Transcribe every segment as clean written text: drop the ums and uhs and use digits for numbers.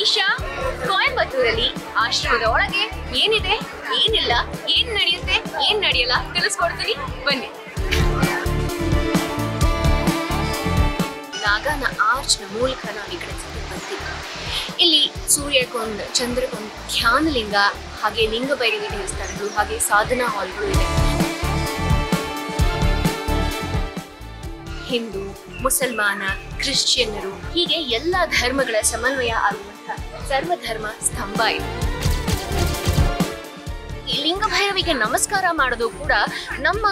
ಈಶಾ ಕೊಯಂಬತ್ತೂರಲ್ಲಿ ಆಶ್ರಮದ ಒಳಗೆ ಏನಿದೆ, ಏನಿಲ್ಲ, ಏನ್ ನಡೆಯುತ್ತೆ, ಏನ್ ನಡೆಯಲ್ಲ ತಿಳಿಸ್ಕೊಡ್ತೀನಿ ಬನ್ನಿ. ನಾಗನ ಆರ್ಚ್ನ ಮೂಲಕ ನಾವು ಈ ಕಡೆ ಬರ್ತೀವಿ. ಇಲ್ಲಿ ಸೂರ್ಯಕ್ಕೊಂದು, ಚಂದ್ರಕ್ಕೊಂದು ಧ್ಯಾನಲಿಂಗ, ಹಾಗೆ ಲಿಂಗ ಭೈರವಿ ದೇವಸ್ಥಾನಗಳು, ಹಾಗೆ ಸಾಧನಾ ಹಾಲ್ಗಳು ಇದೆ. ಹಿಂದೂ, ಮುಸಲ್ಮಾನ, ಕ್ರಿಶ್ಚಿಯನ್ನರು ಹೀಗೆ ಎಲ್ಲ ಧರ್ಮಗಳ ಸಮನ್ವಯ ಆಗುವಂತಹ ಸರ್ವಧರ್ಮ ಸ್ತಂಭ ಇದೆ. ಈ ಲಿಂಗ ಭೈರವಿಗೆ ನಮಸ್ಕಾರ ಮಾಡೋದು ಕೂಡ ನಮ್ಮ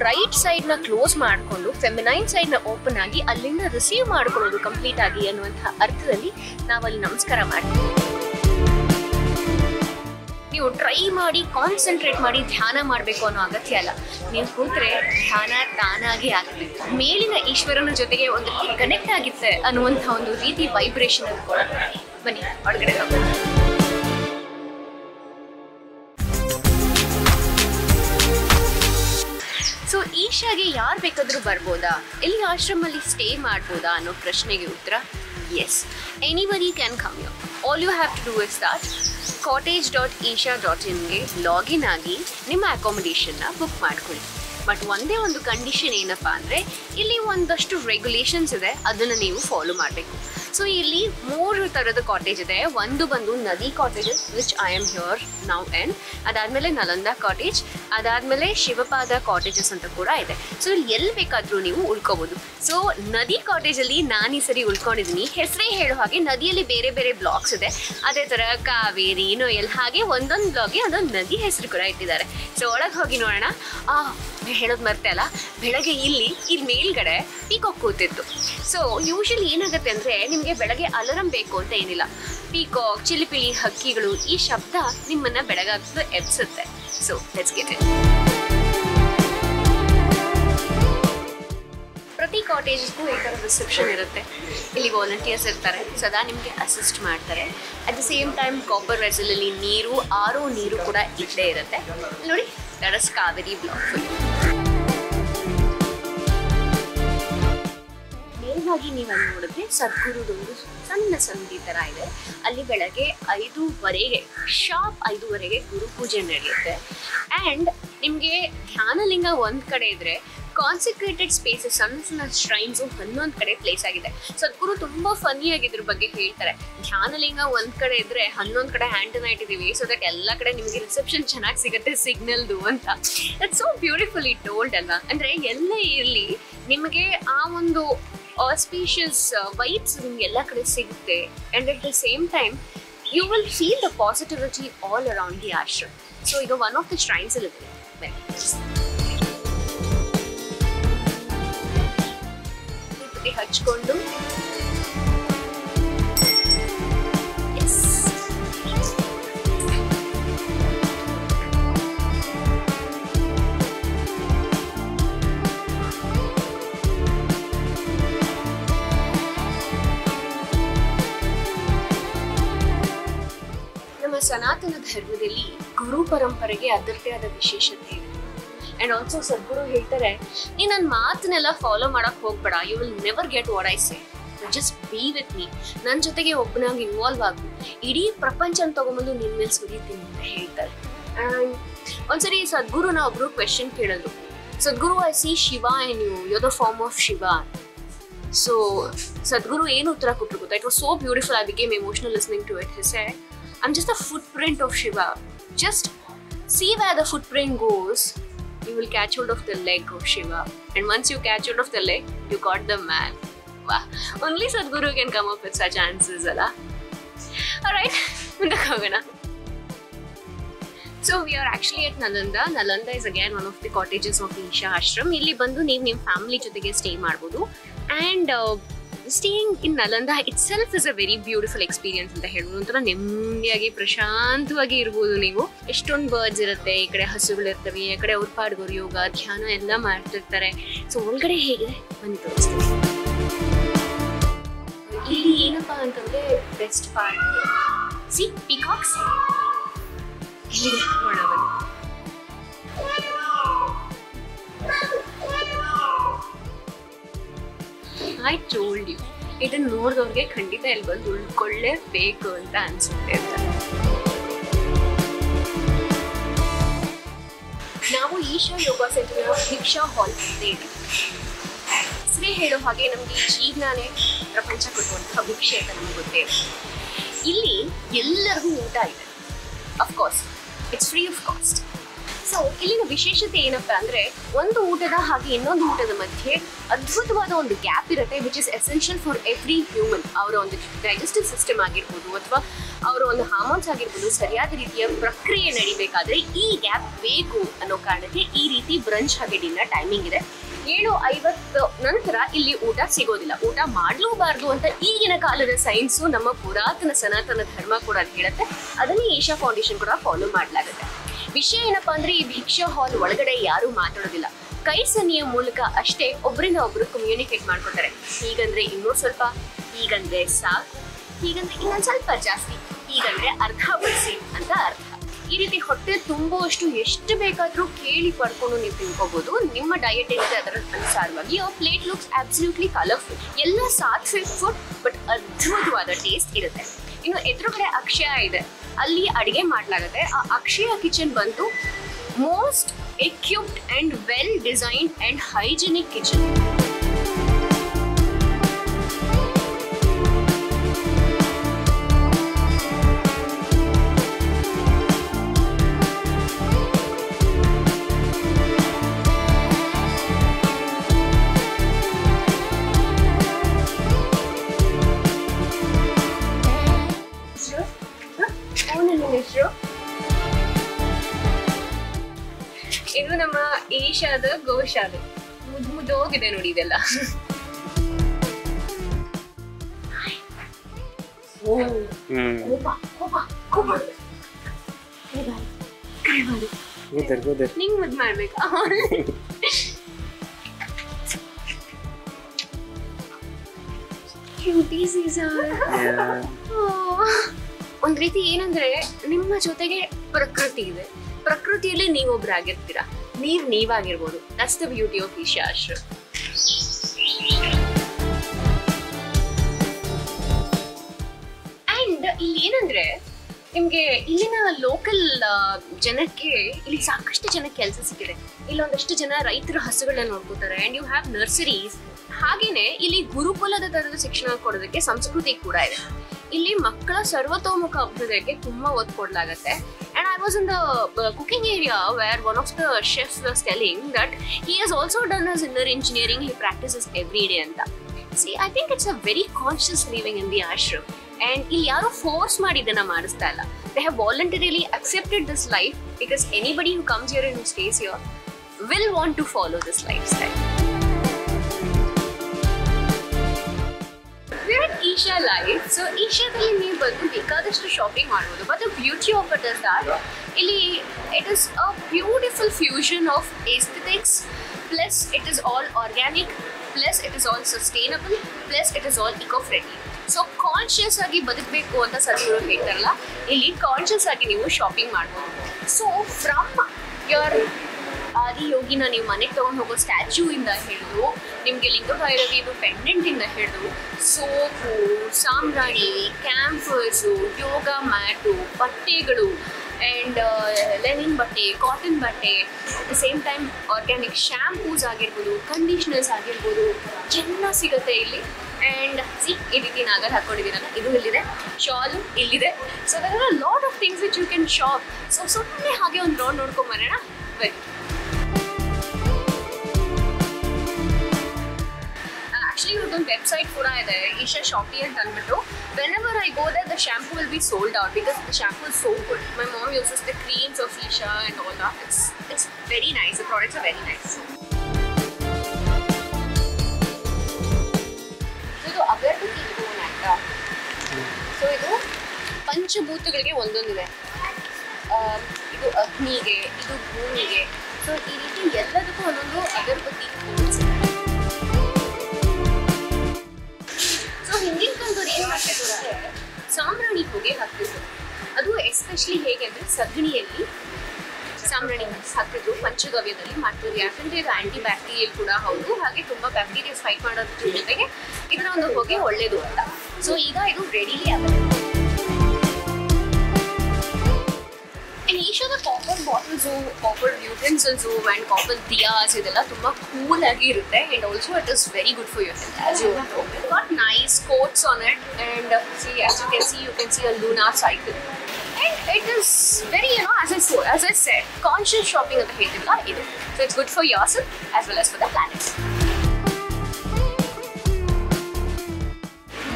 ರೈಟ್ ಸೈಡ್ ನ ಕ್ಲೋಸ್ ಮಾಡಿಕೊಂಡು ಫೆಮಿನೈನ್ ಸೈಡ್ ನ ಓಪನ್ ಆಗಿ ಅಲ್ಲಿಂದ ರಿಸೀವ್ ಮಾಡ್ಕೊಳ್ಳೋದು ಕಂಪ್ಲೀಟ್ ಆಗಿ ಅನ್ನುವಂತಹ ಅರ್ಥದಲ್ಲಿ ನಾವಲ್ಲಿ ನಮಸ್ಕಾರ ಮಾಡ್ತೀವಿ. ನೀವು ಟ್ರೈ ಮಾಡಿ ಕಾನ್ಸಂಟ್ರೇಟ್ ಮಾಡಿ ಧ್ಯಾನ ಮಾಡಬೇಕು ಅನ್ನೋ ಅಗತ್ಯ ಅಲ್ಲ. ನೀವು ಕೂತ್ರೆ ಧ್ಯಾನ ತಾನಾಗಿ ಆಗುತ್ತೆ. ಮೇಲಿನ ಈಶ್ವರನ ಜೊತೆಗೆ ಒಂದು ಕನೆಕ್ಟ್ ಆಗಿತ್ತೆ ಅನ್ನುವಂಥ ಒಂದು ರೀತಿ ವೈಬ್ರೇಷನ್ ಅದು ಕೂಡ. ಬನ್ನಿ ಒಳಗಡೆ ಹೋಗೋಣ. ಸೊ ಈಶಾಗೆ ಯಾರು ಬೇಕಾದ್ರೂ ಬರ್ಬೋದಾ, ಇಲ್ಲಿ ಆಶ್ರಮಲ್ಲಿ ಸ್ಟೇ ಮಾಡ್ಬೋದಾ ಅನ್ನೋ ಪ್ರಶ್ನೆಗೆ ಉತ್ತರ yes, anybody can come here. All you have to do is that cottage.isha.in ಗೆ ಲಾಗಿನ್ ಆಗಿ ನಿಮ್ಮ ಅಕಾಮಿಡೇಷನ್ನ ಬುಕ್ ಮಾಡ್ಕೊಳ್ಳಿ. ಬಟ್ ಒಂದೇ ಒಂದು ಕಂಡೀಷನ್ ಏನಪ್ಪ ಅಂದರೆ ಇಲ್ಲಿ ಒಂದಷ್ಟು ರೆಗ್ಯುಲೇಷನ್ಸ್ ಇದೆ, ಅದನ್ನು ನೀವು ಫಾಲೋ ಮಾಡಬೇಕು. ಸೊ ಇಲ್ಲಿ 3 ಥರದ ಕಾಟೇಜ್ ಇದೆ. ಒಂದು ಬಂದು ನದಿ cottages which I am here now and ಅದಾದಮೇಲೆ ನಲಂದ ಕಾಟೇಜ್, ಅದಾದಮೇಲೆ ಶಿವಪಾದ ಕಾಟೇಜಸ್ ಅಂತ ಕೂಡ ಇದೆ. ಸೊ ಇಲ್ಲಿ ಎಲ್ಲಿ ಬೇಕಾದರೂ ನೀವು ಉಳ್ಕೋಬೋದು. ಸೊ ನದಿ ಕಾಟೇಜಲ್ಲಿ ನಾನು ಈ ಸರಿ ಉಳ್ಕೊಂಡಿದ್ದೀನಿ. ಹೆಸರೇ ಹೇಳೋ ಹಾಗೆ ನದಿಯಲ್ಲಿ ಬೇರೆ ಬೇರೆ ಬ್ಲಾಕ್ಸ್ ಇದೆ. ಅದೇ ಥರ ಕಾವೇರಿ, ನೋಯಲ್, ಹಾಗೆ ಒಂದೊಂದು ಬ್ಲಾಗ್ಗೆ ಒಂದೊಂದು ನದಿ ಹೆಸರು ಕೂಡ ಇಟ್ಟಿದ್ದಾರೆ. ಸೊ ಒಳಗೆ ಹೋಗಿ ನೋಡೋಣ. ಹೇಳೋದು ಮರ್ತೆ ಅಲ್ಲ, ಬೆಳಗ್ಗೆ ಇಲ್ಲಿ ಮೇಲ್ಗಡೆ ಪೀಕಾಕ್ ಕೂತಿತ್ತು. ಸೊ ಯೂಶಲಿ ಏನಾಗುತ್ತೆ ಅಂದರೆ ನಿಮಗೆ ಬೆಳಗ್ಗೆ ಅಲಾರಂ ಬೇಕು ಅಂತ ಏನಿಲ್ಲ. ಪೀಕಾಕ್, ಚಿಲಿಪಿಲಿ ಹಕ್ಕಿಗಳು ಈ ಶಬ್ದ ನಿಮ್ಮನ್ನು ಬೆಳಗಾಗ್ತದೆ ಎಬ್ಸುತ್ತೆ. So let's get it. ಪ್ರತಿ ಕಾಟೇಜ್ಗೂ ಈ ಥರ ರಿಸೆಪ್ಷನ್ ಇರುತ್ತೆ. ಇಲ್ಲಿ ವಾಲಂಟಿಯರ್ಸ್ ಇರ್ತಾರೆ, ಸದಾ ನಿಮಗೆ ಅಸಿಸ್ಟ್ ಮಾಡ್ತಾರೆ. At the same time copper ವೆಸಲಲ್ಲಿ ನೀರು, ಆರೋ ನೀರು ಕೂಡ ಇದ್ದೇ ಇರುತ್ತೆ. ನೋಡಿ, ದಟ್ ಇಸ್ ಕಾವೇರಿ ಬ್ಲಾಕ್. ನೇರವಾಗಿ ನೀವು ಅಲ್ಲಿ ನೋಡಿದ್ರೆ ಸದ್ಗುರುದೊಂದು ಸಣ್ಣ ಸಂಧಿ ಥರ ಇದೆ. ಅಲ್ಲಿ ಬೆಳಗ್ಗೆ 5:15 ಶಾರ್ಪ್ 5:15 ಗುರು ಪೂಜೆ ನಡೆಯುತ್ತೆ. ಆ್ಯಂಡ್ ನಿಮಗೆ ಧ್ಯಾನಲಿಂಗ ಒಂದು ಕಡೆ ಇದ್ದರೆ ಕಾನ್ಸಿಕ್ರೇಟೆಡ್ ಸ್ಪೇಸಸ್, ಸಣ್ಣ ಸಣ್ಣ ಶ್ರೈನ್ಸು 11 ಕಡೆ ಪ್ಲೇಸ್ ಆಗಿದೆ. ಸದ್ಗುರು ತುಂಬ ಫನ್ನಿಯಾಗಿ ಇದ್ರ ಬಗ್ಗೆ ಹೇಳ್ತಾರೆ. ಧ್ಯಾನಲಿಂಗ ಒಂದು ಕಡೆ ಇದ್ದರೆ 11 ಕಡೆ ಆ್ಯಂಟನಾ ಇಟ್ಟಿದ್ದೀವಿ, ಸೊ ದಟ್ ಎಲ್ಲ ಕಡೆ ನಿಮಗೆ ರಿಸೆಪ್ಷನ್ ಚೆನ್ನಾಗಿ ಸಿಗುತ್ತೆ ಸಿಗ್ನಲ್ದು ಅಂತ. ದಟ್ಸ್ ಸೋ ಬ್ಯೂಟಿಫುಲಿ ಟೋಲ್ಡ್ ಅಲ್ಲ. ಅಂದರೆ ಎಲ್ಲೇ ಇರಲಿ ನಿಮಗೆ ಆ ಒಂದು ಆಸ್ಪೀಷಿಯಸ್ ವೈಬ್ಸ್ ನಿಮ್ಗೆ ಎಲ್ಲ ಕಡೆ ಸಿಗುತ್ತೆ. And at the same time you will feel the positivity all around the ashram. So ಈಗ ಒನ್ ಆಫ್ ದ ಶ್ರೈನ್ಸ್ ಅಲ್ಲಿ ಹಚ್ಕೊಂಡು ನಮ್ಮ ಸನಾತನ ಧರ್ಮದಲ್ಲಿ ಗುರು ಪರಂಪರೆಗೆ ಅದರದೇ ಆದ ವಿಶೇಷತೆ ಇದೆ. ಆ್ಯಂಡ್ ಆಲ್ಸೋ ಸದ್ಗುರು ಹೇಳ್ತಾರೆ, ನೀನು ನನ್ನ ಮಾತನ್ನೆಲ್ಲ ಫಾಲೋ ಮಾಡೋಕ್ಕೆ ಹೋಗ್ಬೇಡ, you will never get what I say, just be with me. ನನ್ನ ಜೊತೆಗೆ ಒಬ್ಬನಾಗಿ ಇನ್ವಾಲ್ವ್ ಆಗು, ಇಡೀ ಪ್ರಪಂಚನ ತೊಗೊಂಬಂದು ನಿನ್ನ ಮೇಲೆ ಸುರಿತೀನಿ ಅಂತ ಹೇಳ್ತಾರೆ. ಆ್ಯಂಡ್ ಒಂದ್ಸರಿ ಸದ್ಗುರುನ ಒಬ್ರು ಕ್ವೆಶನ್ ಕೇಳಿದ್ರು, Sadhguru I see Shiva in you, you the form of Shiva. So Sadhguru ಏನು ಉತ್ತರ ಕೊಟ್ಟರು ಗೊತ್ತಾ? It was so beautiful. I became emotional listening to it. He said, I'm just a footprint of Shiva. Just see where the footprint goes, you will catch hold of the leg of Shiva. And once you catch hold of the leg, you got the man. Wow. Only Sadhguru can come up with such answers, Allah. Alright, so we are actually at Nalanda. Nalanda is again one of the cottages of Isha Ashram. Illi bandu neevu ನಿಮ್ಮ family ಜೊತೆಗೆ stay ಮಾಡ್ಬೋದು. And staying in Nalanda itself is a very beautiful experience ಅಂತ ಹೇಳ್ಬೋದು. ಒಂಥರ ನೆಮ್ಮದಿಯಾಗಿ ಪ್ರಶಾಂತವಾಗಿ ಇರ್ಬೋದು ನೀವು. ಎಷ್ಟೊಂದು ಬರ್ಡ್ಸ್ ಇರುತ್ತೆ, ಈ ಕಡೆ ಹಸುಗಳಿರ್ತವೆ, ಈ ಕಡೆ ಅವ್ರ ಪಾಡ್ಗೋರು ಯೋಗ ಧ್ಯಾನ ಎಲ್ಲ ಮಾಡ್ತಿರ್ತಾರೆ. ಸೊ ಒಳಗಡೆ ಹೇಗಿದೆ ಬನ್ನಿ ತೋರಿಸ್ತೀನಿ. ಇಲ್ಲಿ ಏನಪ್ಪ ಅಂತಂದ್ರೆ ಬೆಸ್ಟ್ ಪಾರ್ಟ್ ಸಿ ಪೀಕಾಕ್ಸ್ ಇಲ್ಲಿದೆ ನೋಡೋಣ ಬನ್ನಿ. I told you, ಇದನ್ನ ನೋಡಿದವ್ರಿಗೆ ಖಂಡಿತ ಇಲ್ಲಿ ಬಂದು ಉಳ್ಕೊಳ್ಳೇಬೇಕು ಅಂತ ಅನ್ಸುತ್ತೆ. ನಾವು ಈಶಾ ಯೋಗ ಸೆಂಟರ್ನ ಭಿಕ್ಷಾ ಹಾಲ್ ಇದ್ದೀವಿ. ಹೆಸರೇ ಹೇಳೋ ಹಾಗೆ ನಮ್ಗೆ ಈ ಜೀವನನೇ ಪ್ರಪಂಚ ಕೊಡುವಂತಹ ಭಿಕ್ಷೆ ಅಂತ ನಮ್ಗೆ ಗೊತ್ತೇ ಇದೆ. ಇಲ್ಲಿ ಎಲ್ಲರಿಗೂ ಊಟ ಇದೆ. Of course it's free of cost. So ಇಲ್ಲಿನ ವಿಶೇಷತೆ ಏನಪ್ಪಾ ಅಂದ್ರೆ, ಒಂದು ಊಟದ ಹಾಗೆ ಇನ್ನೊಂದು ಊಟದ ಮಧ್ಯೆ ಅದ್ಭುತವಾದ ಒಂದು ಗ್ಯಾಪ್ ಇರುತ್ತೆ, which is essential for every human. ಅವರ ಒಂದು ಡೈಜೆಸ್ಟಿವ್ ಸಿಸ್ಟಮ್ ಆಗಿರ್ಬೋದು ಅಥವಾ ಅವರ ಒಂದು ಹಾರ್ಮೋನ್ಸ್ ಆಗಿರ್ಬೋದು ಸರಿಯಾದ ರೀತಿಯ ಪ್ರಕ್ರಿಯೆ ನಡಿಬೇಕಾದ್ರೆ ಈ ಗ್ಯಾಪ್ ಬೇಕು ಅನ್ನೋ ಕಾರಣಕ್ಕೆ ಈ ರೀತಿ ಬ್ರಂಚ್ ಹಾಗೆ ಡಿನ್ನರ್ ಟೈಮಿಂಗ್ ಇದೆ. 7:50 ನಂತರ ಇಲ್ಲಿ ಊಟ ಸಿಗೋದಿಲ್ಲ. ಊಟ ಮಾಡಲೂಬಾರ್ದು ಅಂತ ಈಗಿನ ಕಾಲದ ಸೈನ್ಸು, ನಮ್ಮ ಪುರಾತನ ಸನಾತನ ಧರ್ಮ ಕೂಡ ಅದು ಹೇಳುತ್ತೆ. ಅದನ್ನೇ ಈಶಾ ಫೌಂಡೇಶನ್ ಕೂಡ ಫಾಲೋ ಮಾಡಲಾಗುತ್ತೆ. ವಿಷಯ ಏನಪ್ಪಾ ಅಂದ್ರೆ, ಈ ಭಿಕ್ಷಾ ಹಾಲ್ ಒಳಗಡೆ ಯಾರು ಮಾತಾಡೋದಿಲ್ಲ. ಕೈ ಸನ್ನೆಯ ಮೂಲಕ ಅಷ್ಟೇ ಒಬ್ಬರಿಂದ ಒಬ್ರು ಕಮ್ಯುನಿಕೇಟ್ ಮಾಡ್ಕೊತಾರೆ. ಹೀಗಂದ್ರೆ ಇನ್ನೂ ಸ್ವಲ್ಪ, ಹೀಗಂದ್ರೆ ಸಾಕು, ಹೀಗಂದ್ರೆ ಇನ್ನೊಂದು ಸ್ವಲ್ಪ ಜಾಸ್ತಿ, ಹೀಗಂದ್ರೆ ಅರ್ಧ ಬಡಿಸಿ ಅಂತ ಅರ್ಥ. ಈ ರೀತಿ ಹೊಟ್ಟೆ ತುಂಬುವಷ್ಟು ಎಷ್ಟು ಬೇಕಾದ್ರೂ ಕೇಳಿ ಪಡ್ಕೊಂಡು ನೀವು ತಿನ್ಕೋಬಹುದು. ನಿಮ್ಮ ಡಯಟ್ ಏನಿದೆ ಅದರ ಅನುಸಾರವಾಗಿ your plate looks absolutely colourful. ಎಲ್ಲ ಸಾತ್ವಿಕ್ ಫುಡ್, ಬಟ್ ಅದ್ಭುತವಾದ ಟೇಸ್ಟ್ ಇರುತ್ತೆ. ಇನ್ನು ಎದುರುಗಡೆ ಅಕ್ಷಯ ಇದೆ, ಅಲ್ಲಿ ಅಡಿಗೆ ಮಾಡಲಾಗುತ್ತೆ. ಆ ಅಕ್ಷಯ ಕಿಚನ್ ಬಂದು most equipped and well designed and hygienic kitchen. ಇದು ನಮ್ಮ ಈಶಾದ ಗೋಶಾಲೆ. ಮುದ್ದೋಗಿದೆ ನೋಡಿ ಇದೆಲ್ಲ. ನಿಂಗ್ ಮುದ್ದು ಮಾಡ್ಬೇಕಾ? ಒಂದ್ ರೀತಿ ಏನಂದ್ರೆ, ನಿಮ್ಮ ಜೊತೆಗೆ ಪ್ರಕೃತಿ ಇದೆ, ಪ್ರಕೃತಿಯಲ್ಲಿ ನೀವೊಬ್ರಾಗಿರ್ತೀರಾ, ನೀವಾಗಿರ್ಬೋದು. That's the beauty of Isha Ashram. And ಇಲ್ಲಿ ಏನಂದ್ರೆ, ನಿಮ್ಗೆ ಇಲ್ಲಿನ ಲೋಕಲ್ ಜನಕ್ಕೆ ಇಲ್ಲಿ ಸಾಕಷ್ಟು ಜನಕ್ಕೆ ಕೆಲಸ ಸಿಕ್ಕಿದೆ. ಇಲ್ಲೊಂದಷ್ಟು ಜನ ರೈತರ ಹಸುಗಳನ್ನ ನೋಡ್ಕೋತಾರೆ. And you have nurseries. ಹಾಗೇನೆ ಇಲ್ಲಿ ಗುರುಕುಲದ ತರದ ಶಿಕ್ಷಣ ಕೊಡೋದಕ್ಕೆ ಸಂಸ್ಕೃತಿ ಕೂಡ ಇದೆ. ಇಲ್ಲಿ ಮಕ್ಕಳ ಸರ್ವತೋಮುಖ ಅಭ್ಯುದಯಕ್ಕೆ ತುಂಬಾ ಒತ್ತು ಕೊಡ್ಲಾಗತ್ತೆ. And I was in the cooking area where one of the chefs was telling that he has also done his inner engineering. He practices every day anta. See, I think it's a very conscious living in the ashram. And ಇಲ್ಲಿ ಯಾರು force ಮಾಡಿ ಇದನ್ನ ಮಾಡಿಸ್ತಾ ಇಲ್ಲ. They have voluntarily accepted this life because anybody who comes here and who stays here will want to follow this lifestyle. We're at Isha Life. So Ishaದಲ್ಲಿ ನೀವು ಬಂದು ಬೇಕಾದಷ್ಟು shopping ಮಾಡ್ಬೋದು. But the beauty of it is that ಇಲ್ಲಿ it is a beautiful fusion of aesthetics, plus it is all organic, plus it is all sustainable, plus it is all eco-friendly. So conscious ಆಗಿ ಬದುಕಬೇಕು ಅಂತ ಸದ್ಗುರು ಹೇಳ್ತಾರಲ್ಲ, ಇಲ್ಲಿ conscious ಆಗಿ ನೀವು shopping ಮಾಡ್ಬೋದು. So from your ಆದಿಯೋಗಿನ ನೀವು ಮನೆಗೆ ತೊಗೊಂಡು ಹೋಗೋ ಸ್ಟ್ಯಾಚ್ಯೂ ಇಂದ ಹಿಡಿದು ನಿಮಗೆ ಲಿಂಗಭೈರವಿದು ಪೆಂಡೆಂಟ್ ಇಂದ ಹಿಡಿದು ಸೋಪು, ಸಾಂಬ್ರಾಣಿ, ಕ್ಯಾಂಫರ್ಸು, ಯೋಗ ಮ್ಯಾಟು, ಬಟ್ಟೆಗಳು ಆ್ಯಂಡ್ ಲೆನಿನ್ ಬಟ್ಟೆ, ಕಾಟನ್ ಬಟ್ಟೆ, at the same time organic shampoos ಆಗಿರ್ಬೋದು, ಕಂಡೀಷ್ನರ್ಸ್ ಆಗಿರ್ಬೋದು, ಎಲ್ಲ ಸಿಗುತ್ತೆ ಇಲ್ಲಿ. ಆ್ಯಂಡ್ ಈ ರೀತಿ ನಾಗಲ್ ಹಾಕ್ಕೊಂಡಿದ್ದೀನಲ್ಲ, ಇದು ಇಲ್ಲಿದೆ, ಶಾಲು ಇಲ್ಲಿದೆ. So there are a lot of things which you can shop. So ಸುಮ್ಮನೆ ಹಾಗೆ ಒಂದು ರೌಂಡ್ ನೋಡ್ಕೊಂಬರೋಣ ಬನ್ನಿ. ಆ್ಯಕ್ಚುಲಿ ಇವ್ರದ್ದೊಂದು ವೆಬ್ಸೈಟ್ ಕೂಡ ಇದೆ, ಈಶಾ ಶಾಪಿ ಅಂತ ಅಂದ್ಬಿಟ್ಟು. whenever I go there, the shampoo will be sold out because the shampoo is so good. My mom uses the creams of Isha and all that. It's very nice. The products are very nice. So ಇದು ಅಗರಬತ್ತಿ ಇಟ್ಕೋಣ ಅಂತ. So ಇದು ಪಂಚಭೂತಗಳಿಗೆ ಒಂದೊಂದಿದೆ. ಇದು ಅಗ್ನಿಗೆ, ಇದು ಭೂಮಿಗೆ. So ಈ ರೀತಿ ಎಲ್ಲದಕ್ಕೂ ಒಂದೊಂದು ಅಗರಬತ್ತಿ. ಹಿಂದಿನ ಕಾಲದವ್ರು ಏನು ಮಾಡ್ತಿದ್ರು ಅಂದರೆ ಸಾಂಬ್ರಾಣಿ ಹೊಗೆ ಹಾಕ್ತಿದ್ರು. ಅದು ಎಸ್ಪೆಷಲಿ ಹೇಗೆ ಅಂದರೆ ಸಗಣಿಯಲ್ಲಿ ಸಾಂಬ್ರಾಣಿ ಹಾಕಿದ್ರು ಪಂಚಗವ್ಯದಲ್ಲಿ ಮಾಡ್ತಿದ್ರು. ಯಾಕಂದ್ರೆ ಇದು ಆಂಟಿ ಬ್ಯಾಕ್ಟೀರಿಯಲ್ ಕೂಡ ಹೌದು, ಹಾಗೆ ತುಂಬಾ ಬ್ಯಾಕ್ಟೀರಿಯಾ ಫೈಟ್ ಮಾಡೋದ್ರ ಜೊತೆಗೆ ಇದರ ಒಂದು ಹೊಗೆ ಒಳ್ಳೇದು ಅಂತ. ಸೊ ಈಗ ಇದು readily available. And each of the copper bottles, copper utensils and copper diyas ಇದೆಲ್ಲ ತುಂಬಾ ಕೂಲ್ ಆಗಿ ಇರುತ್ತೆ. And also it is very good for your health, as you know. It's got nice quotes on it, and see, as you can see a lunar cycle. And it is very, as I said, conscious shopping ಅಂತ ಹೇಳ್ತಿಲ್ಲ ಇದು. So it's good for yourself as well as for the planet.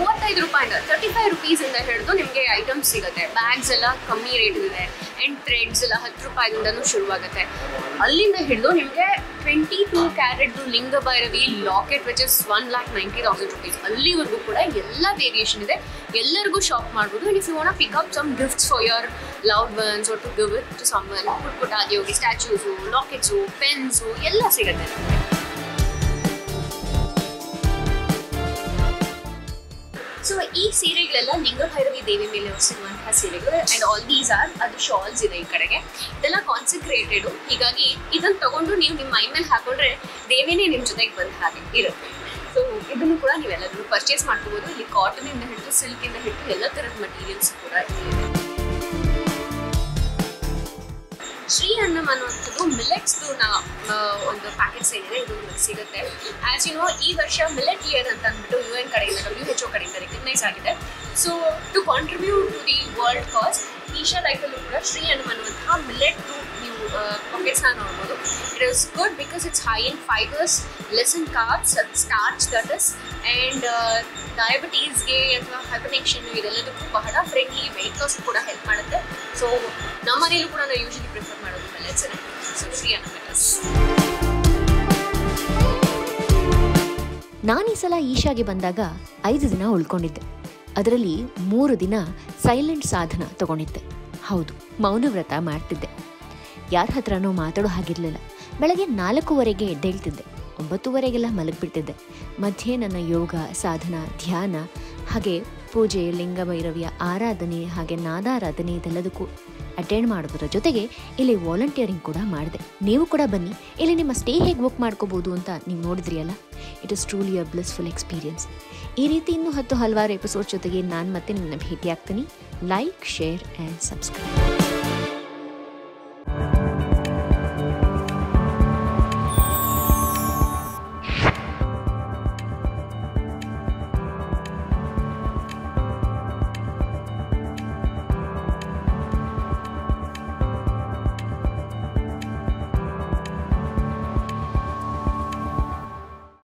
35 ರೂಪಾಯಿಂದ 35 rupees ಇಂದ ಹಿಡಿದು ನಿಮಗೆ items ಸಿಗುತ್ತೆ. Bags ಎಲ್ಲ ಕಮ್ಮಿ ರೇಟ್ ಇದೆ, ಆ್ಯಂಡ್ ಥ್ರೆಡ್ಸ್ ಎಲ್ಲ 10 ರೂಪಾಯಿಂದನೂ ಶುರುವಾಗುತ್ತೆ. ಅಲ್ಲಿಂದ ಹಿಡಿದು ನಿಮಗೆ 22 ಕ್ಯಾರೆಟ್ದು ಲಿಂಗ Bhairavi locket which is 1,90,000 rupees ಅಲ್ಲಿವರೆಗೂ ಕೂಡ ಎಲ್ಲ ವೇರಿಯೇಷನ್ ಇದೆ. ಎಲ್ಲರಿಗೂ ಶಾಪ್ ಮಾಡ್ಬೋದು. And if you want pick up some gifts for your loved ones or to give it to someone, ಪುಟ್ಟ ಆದಿಯೋಗಿ ಸ್ಟ್ಯಾಚ್ಯೂಸು, ಲಾಕೆಟ್ಸು, ಪೆನ್ಸು ಎಲ್ಲ ಸಿಗುತ್ತೆ. ಸೊ ಈ ಸೀರೆಗಳೆಲ್ಲ ಲಿಂಗ ಭೈರವಿ ದೇವಿ ಮೇಲೆ ಸಿಗುವಂತಹ ಸೀರೆಗಳು. ಆ್ಯಂಡ್ ಆಲ್ ದೀಸ್ ಆರ್ ಅದು ಶಾಲ್ಸ್ ಇದೆ ಈ ಕಡೆಗೆ. ಇದೆಲ್ಲ ಕಾನ್ಸಂಟ್ರೇಟೆಡು, ಹೀಗಾಗಿ ಇದನ್ನು ತಗೊಂಡು ನೀವು ನಿಮ್ಮ ಮೈ ಮೇಲೆ ಹಾಕೊಂಡ್ರೆ ದೇವಿನೇ ನಿಮ್ಮ ಜೊತೆಗೆ ಬಂದ ಹಾಗೆ ಇರುತ್ತೆ. ಸೊ ಇದನ್ನು ಕೂಡ ನೀವೆಲ್ಲರೂ ಪರ್ಚೇಸ್ ಮಾಡ್ಕೋಬೋದು. ಇಲ್ಲಿ ಕಾಟನಿಂದ ಹಿಡಿದು ಸಿಲ್ಕಿಂದ ಹಿಡಿದು ಎಲ್ಲ ಥರದ ಮಟೀರಿಯಲ್ಸ್ ಕೂಡ ಇದೆ. ಶ್ರೀ ಅನ್ನಂ ಅನ್ನುವಂಥದ್ದು ಮಿಲೆಟ್ಸ್ದು ಒಂದು ಪ್ಯಾಕೆಟ್ಸ್ ಏನಿದೆ ಇದು ನಿಮಗೆ ಸಿಗುತ್ತೆ. ಆ್ಯಸ್ ಯು ನೋ, ಈ ವರ್ಷ ಮಿಲೆಟ್ ಇಯರ್ ಅಂತ ಅಂದ್ಬಿಟ್ಟು UN ಕಡೆಯಿಂದ, WHO ಕಡೆಯಿಂದ ರೆಕಗ್ನೈಸ್ ಆಗಿದೆ. So to contribute to the world cause, Isha ಲೈಫಲ್ಲೂ ಕೂಡ ಶ್ರೀ ಅನ್ನಂ ಅನ್ನುವಂತಹ ಮಿಲೆಟ್ದು ನೀವು ಪಾಕೆಟ್ಸ್ನ ನೋಡ್ಬೋದು. It is good because it's high in fibres, less in carbs, starch that is, and ಡಯಾಬಿಟೀಸ್ಗೆ ಅಥವಾ ಹೈಪರ್ಟೆನ್ಷನ್ ಇದೆಲ್ಲದಕ್ಕೂ ಬಹಳ ಫ್ರೆಂಡ್ಲಿ, ವೆಯ್ಟ್ ಲಾಸ್ ಕೂಡ ಹೆಲ್ಪ್ ಮಾಡುತ್ತೆ. ಸೊ ನಮ್ಮ ಮನೆಯಲ್ಲೂ ಕೂಡ ನಾವು ಯೂಶಲಿ ಪ್ರಿಫರ್ ಮಾಡೋದು ಮಿಲೆಟ್ಸನ್ನೇ. ಸೊ ಶ್ರೀ ಅನ್ನಂ ಮಿಲೆಟ್ಸ್. ನಾನು ಈ ಸಲ ಈಶಾಗೆ ಬಂದಾಗ 5 ದಿನ ಉಳ್ಕೊಂಡಿದ್ದೆ. ಅದರಲ್ಲಿ 3 ದಿನ ಸೈಲೆಂಟ್ ಸಾಧನ ತಗೊಂಡಿದ್ದೆ. ಹೌದು, ಮೌನವ್ರತ ಮಾಡ್ತಿದ್ದೆ. ಯಾರ ಹತ್ರನೂ ಮಾತಾಡೋ ಹಾಗಿರಲಿಲ್ಲ. ಬೆಳಗ್ಗೆ 4:15ಗೆ ಎದ್ದೇಳ್ತಿದ್ದೆ, 9:00 ಮಲಗಿಬಿಡ್ತಿದ್ದೆ. ಮಧ್ಯೆ ನನ್ನ ಯೋಗ, ಸಾಧನ, ಧ್ಯಾನ, ಹಾಗೆ ಪೂಜೆ, ಲಿಂಗ ಭೈರವಿಯ ಆರಾಧನೆ, ಹಾಗೆ ನಾದಾರಾಧನೆ ಇದೆಲ್ಲದಕ್ಕೂ ಅಟೆಂಡ್ ಮಾಡೋದ್ರ ಜೊತೆಗೆ ಇಲ್ಲಿ ವಾಲಂಟಿಯರಿಂಗ್ ಕೂಡ ಮಾಡಿದೆ. ನೀವು ಕೂಡ ಬನ್ನಿ, ಇಲ್ಲಿ ನಿಮ್ಮ ಸ್ಟೇ ಹೇಗೆ ಬುಕ್ ಮಾಡ್ಕೋಬೋದು ಅಂತ ನೀವು ನೋಡಿದ್ರಿ ಅಲ್ಲ. It is truly a blissful experience. ಈ ರೀತಿ ಇನ್ನೂ 10 ಹಲವಾರು ಎಪಿಸೋಡ್ ಜೊತೆಗೆ ನಾನು ಮತ್ತೆ ನಿಮ್ಮನ್ನ ಭೇಟಿ ಆಗ್ತೀನಿ. Like, share and subscribe.